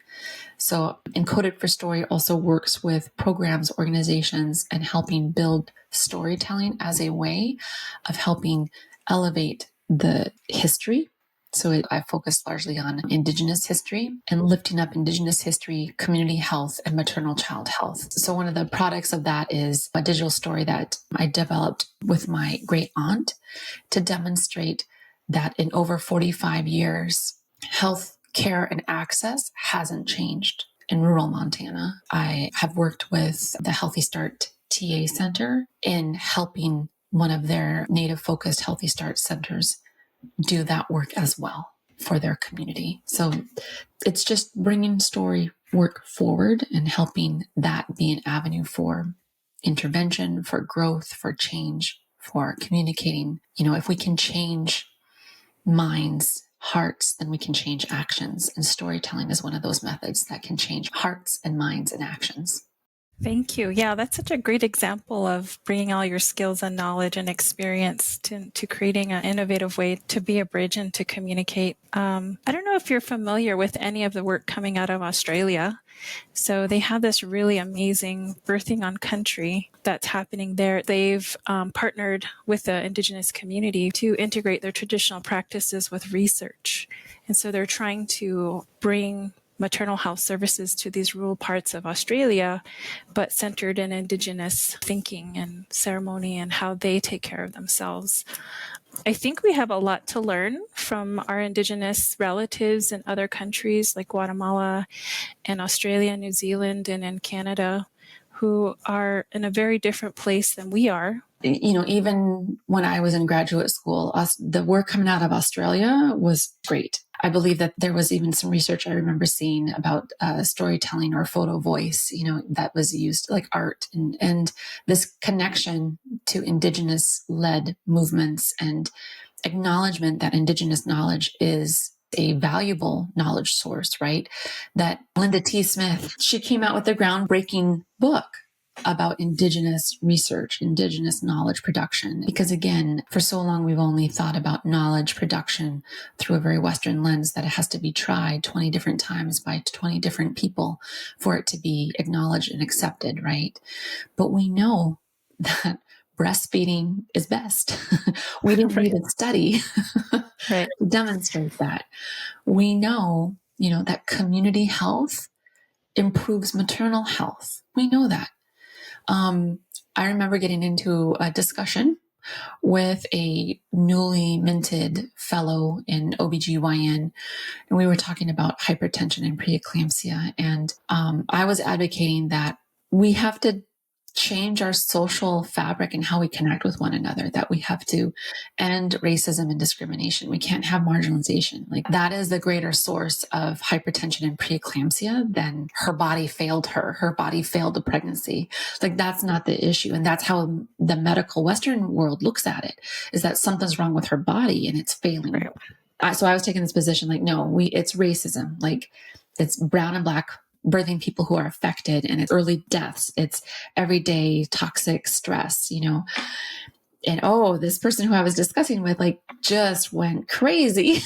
So Encoded for Story also works with programs, organizations, and helping build storytelling as a way of helping elevate the history. So I focus largely on Indigenous history and lifting up Indigenous history, community health, and maternal child health. So one of the products of that is a digital story that I developed with my great aunt to demonstrate that in over 45 years, health care and access hasn't changed in rural Montana. I have worked with the Healthy Start TA Center in helping one of their Native-focused Healthy Start centers do that work as well for their community. So it's just bringing story work forward and helping that be an avenue for intervention, for growth, for change, for communicating. If we can change minds, hearts, then we can change actions. And storytelling is one of those methods that can change hearts and minds and actions. Thank you. Yeah, that's such a great example of bringing all your skills and knowledge and experience to creating an innovative way to be a bridge and to communicate. I don't know if you're familiar with any of the work coming out of Australia. So they have this really amazing birthing on country that's happening there. They've partnered with the Indigenous community to integrate their traditional practices with research. And so they're trying to bring maternal health services to these rural parts of Australia, but centered in Indigenous thinking and ceremony and how they take care of themselves. I think we have a lot to learn from our Indigenous relatives in other countries like Guatemala and Australia, New Zealand, and in Canada, who are in a very different place than we are. Even when I was in graduate school, the work coming out of Australia was great. I believe that there was even some research I remember seeing about storytelling or photo voice, that was used like art and this connection to Indigenous-led movements and acknowledgement that Indigenous knowledge is a valuable knowledge source, right? That Linda T. Smith, she came out with a groundbreaking book about Indigenous research, Indigenous knowledge production. Because again, for so long, we've only thought about knowledge production through a very Western lens, that it has to be tried 20 different times by 20 different people for it to be acknowledged and accepted, right? But we know that breastfeeding is best. We didn't need a study Right. to demonstrate that. We know, that community health improves maternal health. We know that. I remember getting into a discussion with a newly minted fellow in OBGYN, and we were talking about hypertension and preeclampsia. And I was advocating that we have to change our social fabric and how we connect with one another, that we have to end racism and discrimination. We can't have marginalization. Like, that is the greater source of hypertension and preeclampsia than her body failed her. Her body failed the pregnancy. Like, that's not the issue. And that's how the medical Western world looks at it, is that something's wrong with her body and it's failing. Right. So I was taking this position like, no, it's racism. Like, it's brown and black birthing people who are affected, and it's early deaths. It's everyday toxic stress, And this person who I was discussing with, just went crazy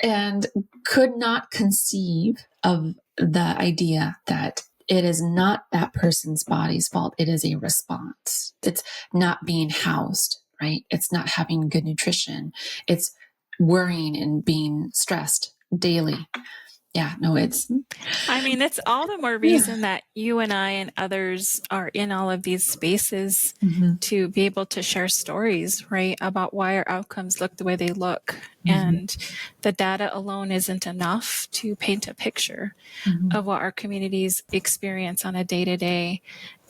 and could not conceive of the idea that it is not that person's body's fault. It is a response. It's not being housed, right? It's not having good nutrition. It's worrying and being stressed daily. Yeah, no, it's all the more reason that you and I and others are in all of these spaces to be able to share stories, right, about why our outcomes look the way they look. And the data alone isn't enough to paint a picture of what our communities experience on a day-to-day,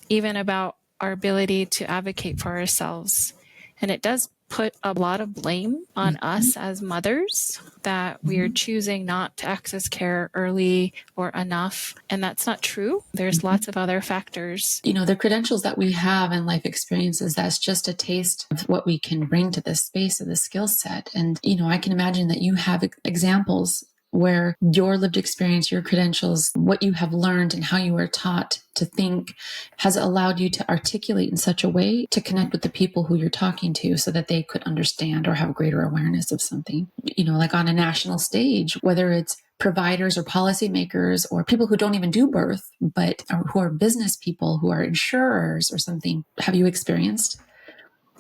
even about our ability to advocate for ourselves. And it does put a lot of blame on us as mothers that we are choosing not to access care early or enough. And that's not true. There's lots of other factors. The credentials that we have and life experiences, that's just a taste of what we can bring to this space of the skill set. And, I can imagine that you have examples where your lived experience, your credentials, what you have learned and how you were taught to think has allowed you to articulate in such a way to connect with the people who you're talking to so that they could understand or have greater awareness of something, like on a national stage, whether it's providers or policymakers or people who don't even do birth, but who are business people, who are insurers or something. Have you experienced?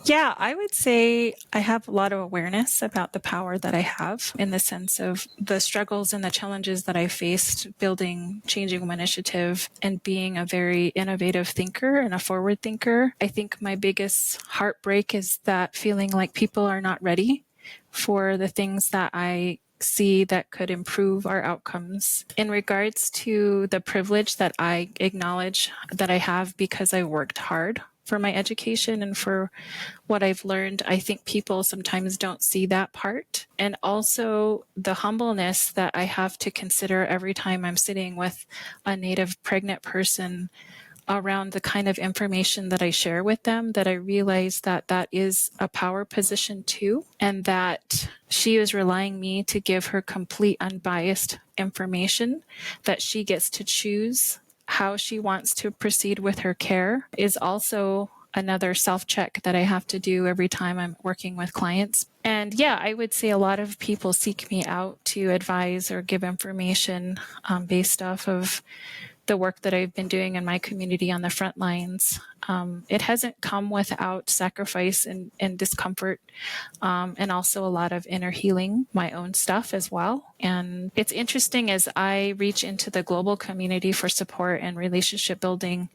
Yeah, I would say I have a lot of awareness about the power that I have, in the sense of the struggles and the challenges that I faced building Changing Woman Initiative and being a very innovative thinker and a forward thinker. I think my biggest heartbreak is that feeling like people are not ready for the things that I see that could improve our outcomes. In regards to the privilege that I acknowledge that I have because I worked hard for my education and for what I've learned, I think people sometimes don't see that part. And also the humbleness that I have to consider every time I'm sitting with a Native pregnant person around the kind of information that I share with them, that I realize that that is a power position too, and that she is relying me to give her complete unbiased information, that she gets to choose how she wants to proceed with her care, is also another self-check that I have to do every time I'm working with clients. And yeah, I would say a lot of people seek me out to advise or give information based off of the work that I've been doing in my community on the front lines. It hasn't come without sacrifice and discomfort, and also a lot of inner healing, my own stuff as well. And it's interesting as I reach into the global community for support and relationship building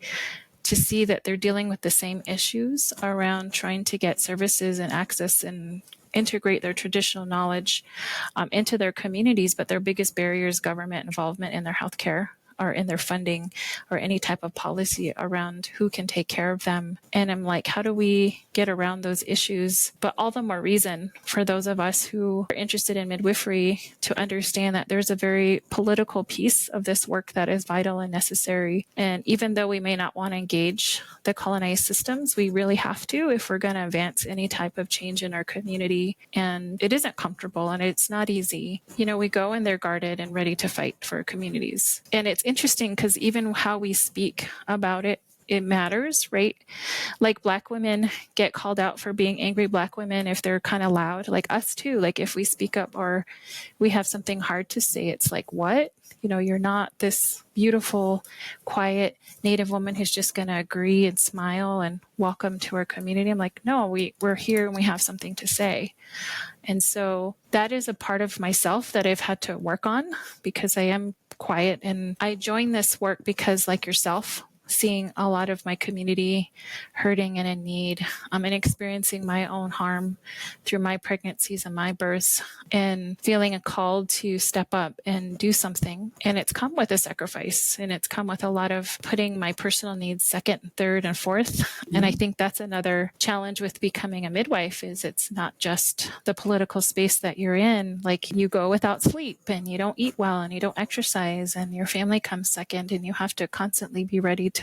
to see that they're dealing with the same issues around trying to get services and access and integrate their traditional knowledge into their communities, but their biggest barrier is government involvement in their healthcare or in their funding or any type of policy around who can take care of them. And I'm like, how do we get around those issues? But all the more reason for those of us who are interested in midwifery to understand that there's a very political piece of this work that is vital and necessary. And even though we may not want to engage the colonized systems, we really have to if we're going to advance any type of change in our community. And it isn't comfortable and it's not easy. You know, we go and they're guarded and ready to fight for communities. And it's interesting because even how we speak about it, it matters, right? Like Black women get called out for being angry Black women if they're kind of loud, like us too. Like if we speak up or we have something hard to say, it's like, what? You're not this beautiful, quiet Native woman who's just going to agree and smile and welcome to our community. I'm like, no, we're here and we have something to say. And so that is a part of myself that I've had to work on because I am quiet. And I joined this work because, like yourself, seeing a lot of my community hurting and in need, and experiencing my own harm through my pregnancies and my births, and feeling a call to step up and do something. And it's come with a sacrifice, and it's come with a lot of putting my personal needs second and third and fourth. Mm-hmm. And I think that's another challenge with becoming a midwife is it's not just the political space that you're in. Like you go without sleep and you don't eat well and you don't exercise and your family comes second, and you have to constantly be ready to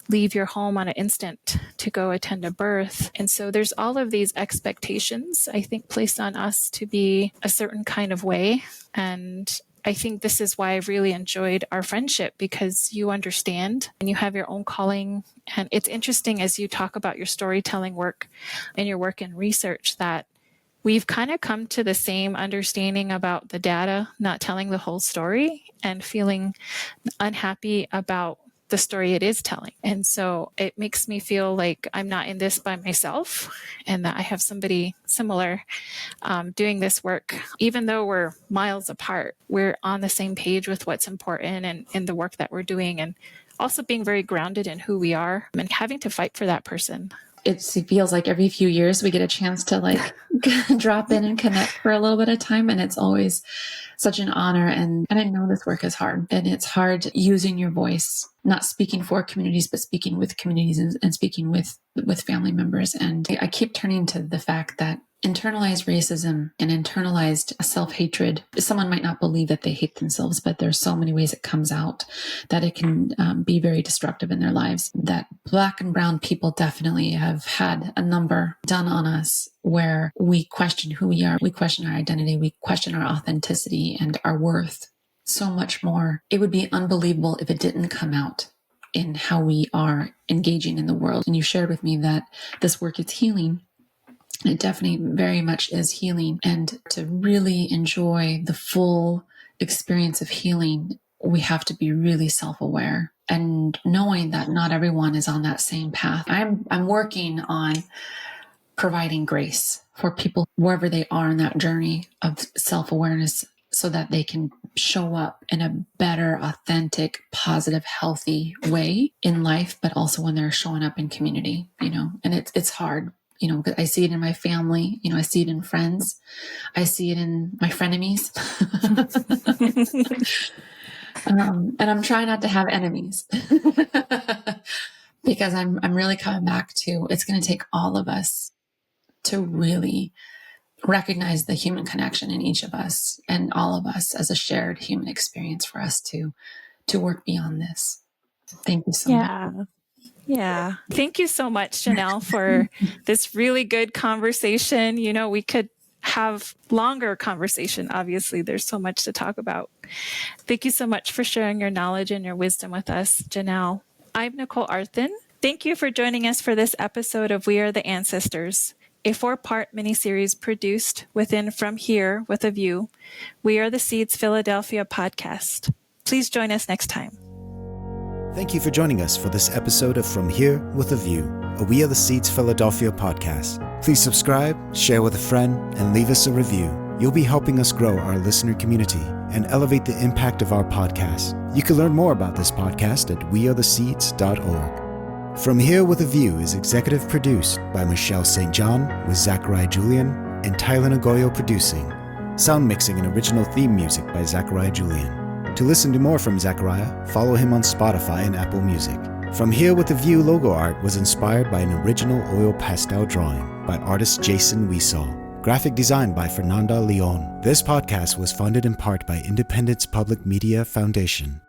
leave your home on an instant to go attend a birth. And so there's all of these expectations, I think, placed on us to be a certain kind of way. And I think this is why I've really enjoyed our friendship, because you understand and you have your own calling. And it's interesting as you talk about your storytelling work and your work in research that we've kind of come to the same understanding about the data, not telling the whole story and feeling unhappy about the story it is telling. And so it makes me feel like I'm not in this by myself and that I have somebody similar doing this work. Even though we're miles apart, we're on the same page with what's important and in the work that we're doing, and also being very grounded in who we are and having to fight for that person. It feels like every few years we get a chance to like drop in and connect for a little bit of time. And it's always such an honor. And I know this work is hard, and it's hard using your voice, not speaking for communities, but speaking with communities and speaking with family members. And I keep turning to the fact that internalized racism and internalized self-hatred, someone might not believe that they hate themselves, but there's so many ways it comes out that it can be very destructive in their lives. That Black and brown people definitely have had a number done on us where we question who we are, we question our identity, we question our authenticity and our worth so much more. It would be unbelievable if it didn't come out in how we are engaging in the world. And you shared with me that this work is healing. It definitely very much is healing. And to really enjoy the full experience of healing, we have to be really self-aware and knowing that not everyone is on that same path. I'm working on providing grace for people wherever they are in that journey of self-awareness so that they can show up in a better, authentic, positive, healthy way in life, but also when they're showing up in community, and it's hard. I see it in my family, I see it in friends. I see it in my frenemies. And I'm trying not to have enemies because I'm really coming back to, it's going to take all of us to really recognize the human connection in each of us and all of us as a shared human experience for us to work beyond this. Thank you so much. Yeah. Thank you so much, Janelle, for this really good conversation. We could have longer conversation. Obviously, there's so much to talk about. Thank you so much for sharing your knowledge and your wisdom with us, Janelle. I'm Nicolle Arthun. Thank you for joining us for this episode of We Are the Ancestors, a 4-part miniseries produced within From Here with a View, We Are the Seeds Philadelphia podcast. Please join us next time. Thank you for joining us for this episode of From Here with a View, a We Are the Seeds Philadelphia podcast. Please subscribe, share with a friend, and leave us a review. You'll be helping us grow our listener community and elevate the impact of our podcast. You can learn more about this podcast at wearetheseeds.org. From Here with a View is executive produced by Michelle St. John with Zachariah Julian and Tyler Nagoyo producing. Sound mixing and original theme music by Zachariah Julian. To listen to more from Zachariah, follow him on Spotify and Apple Music. From Here with a View logo art was inspired by an original oil pastel drawing by artist Jason Weesall. Graphic design by Fernanda Leon. This podcast was funded in part by Independence Public Media Foundation.